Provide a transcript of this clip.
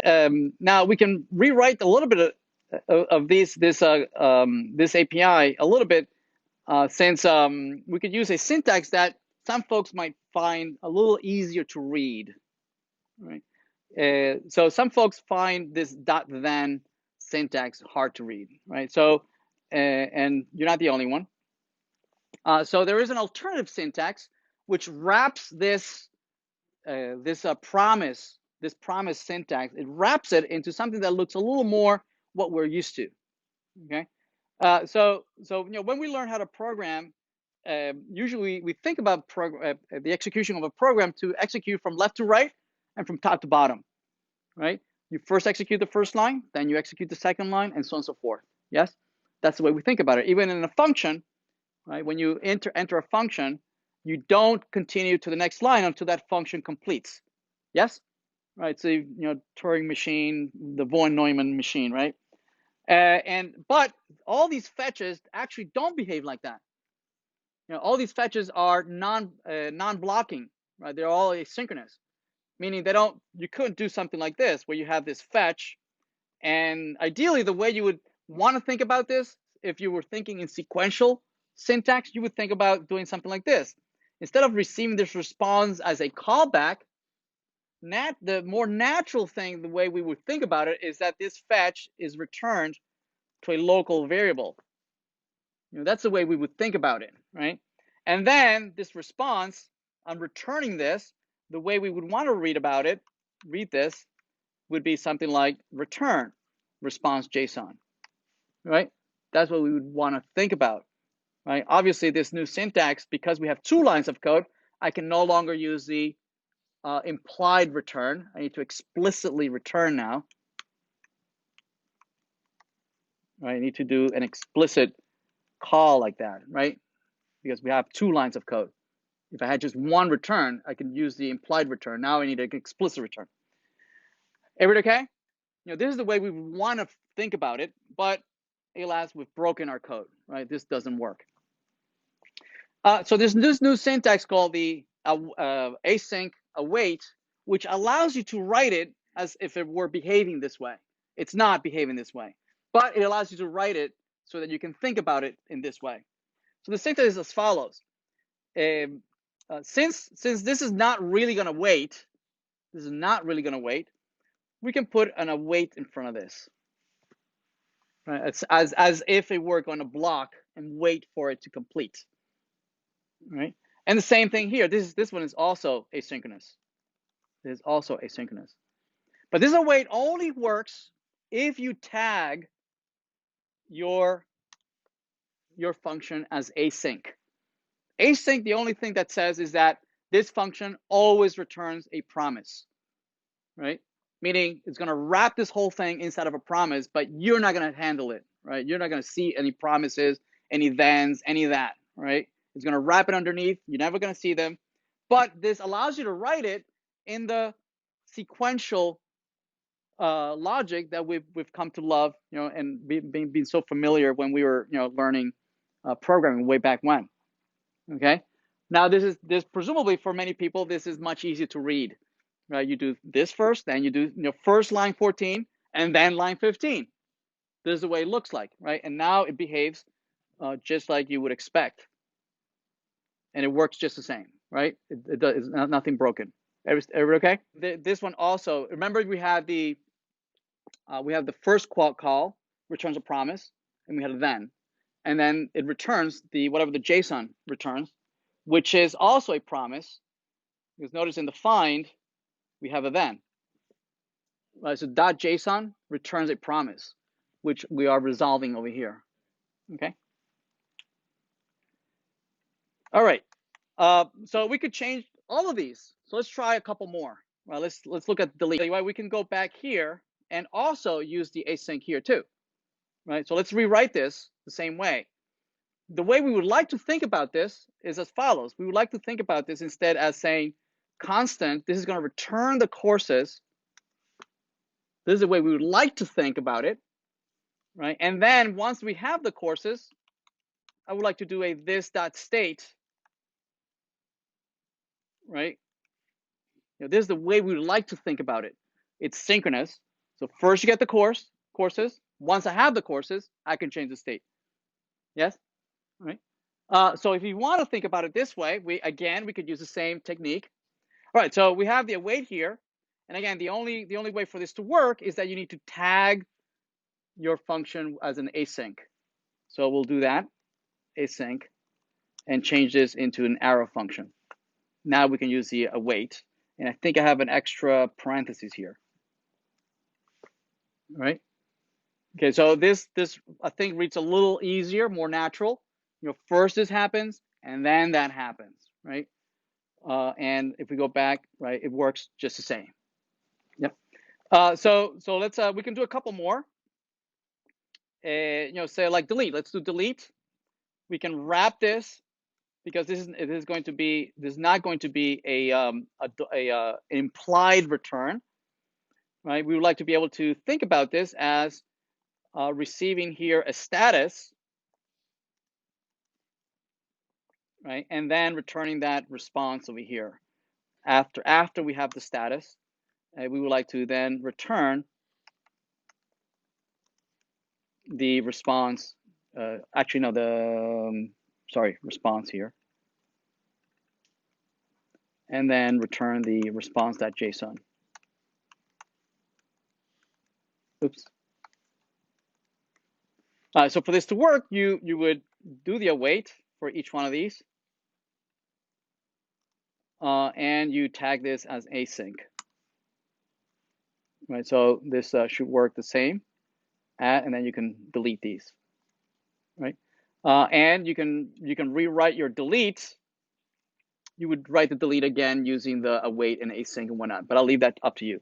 Now we can rewrite a little bit of this API a little bit, since we could use a syntax that some folks might find a little easier to read, right? So some folks find this .then syntax hard to read, right? So, and you're not the only one. So there is an alternative syntax which wraps this promise syntax. It wraps it into something that looks a little more what we're used to. Okay, so when we learn how to program, usually we think about the execution of a program to execute from left to right and from top to bottom, right? You first execute the first line, then you execute the second line, and so on and so forth. Yes, that's the way we think about it. Even in a function, right? When you enter a function, you don't continue to the next line until that function completes. Yes, right? So Turing machine, the von Neumann machine, right? But all these fetches actually don't behave like that. All these fetches are non-blocking, right? They're all asynchronous, meaning you couldn't do something like this where you have this fetch, and ideally the way you would want to think about this, if you were thinking in sequential syntax, you would think about doing something like this. Instead of receiving this response as a callback, the more natural thing, the way we would think about it, is that this fetch is returned to a local variable. That's the way we would think about it, right? And then this response, I'm returning this, the way we would want to read this, would be something like return response JSON, right? That's what we would want to think about, right? Obviously, this new syntax, because we have 2 lines of code, I can no longer use the implied return. I need to explicitly return now, right? I need to do an explicit call like that, right? Because we have 2 lines of code. If I had just one return, I can use the implied return. Now I need an explicit return. Everybody okay? This is the way we want to think about it, but alas, we've broken our code, right? This doesn't work. So there's this new syntax called the async await, which allows you to write it as if it were behaving this way. It's not behaving this way, but it allows you to write it so that you can think about it in this way. So the syntax is as follows. Since this is not really going to wait, we can put an await in front of this. Right? It's as if it were going to block and wait for it to complete. Right? And the same thing here. This one is also asynchronous. It is also asynchronous. But this await only works if you tag your function as async. Async, the only thing that says is that this function always returns a promise, right? Meaning it's going to wrap this whole thing inside of a promise, but you're not going to handle it, right? You're not going to see any promises, any thens, any of that, right? It's going to wrap it underneath. You're never going to see them. But this allows you to write it in the sequential logic that we've come to love, and being so familiar when we were, learning programming way back when. Okay. Now this presumably for many people, this is much easier to read. Right? You do this first, then you do first line 14 and then line 15. This is the way it looks like, right? And now it behaves just like you would expect, and it works just the same, right? It does, it's nothing broken. Everybody okay? This one also, remember we have the first call returns a promise, and we had a then, and then it returns whatever the JSON returns, which is also a promise. Because notice in the find we have a then. Right, so .json returns a promise, which we are resolving over here. Okay. All right. So we could change all of these. So let's try a couple more. Well, let's look at delete. We can go back here and also use the async here too. Right. So let's rewrite this the same way. The way we would like to think about this is as follows. We would like to think about this instead as saying constant. This is going to return the courses. This is the way we would like to think about it, right? And then once we have the courses, I would like to do a this.state, right? This is the way we would like to think about it. It's synchronous, So first you get the courses. Once I have the courses, I can change the state. Yes? All right. So if you want to think about it this way, we could use the same technique. All right, so we have the await here. And again, the only way for this to work is that you need to tag your function as an async. So we'll do that, async, and change this into an arrow function. Now we can use the await. And I think I have an extra parentheses here. All right. Okay, so this I think reads a little easier, more natural. First this happens, and then that happens, right? And if we go back, right, it works just the same. Yep. So let's we can do a couple more. Say like delete. Let's do delete. We can wrap this because this is not going to be a implied return, right? We would like to be able to think about this as receiving here a status, right, and then returning that response over here. After we have the status, we would like to then return the response. Actually, no, the response here, and then return the response.json. Oops. So for this to work, you would do the await for each one of these, and you tag this as async. Right. So this should work the same, and then you can delete these. Right. And you can rewrite your delete. You would write the delete again using the await and async and whatnot, but I'll leave that up to you.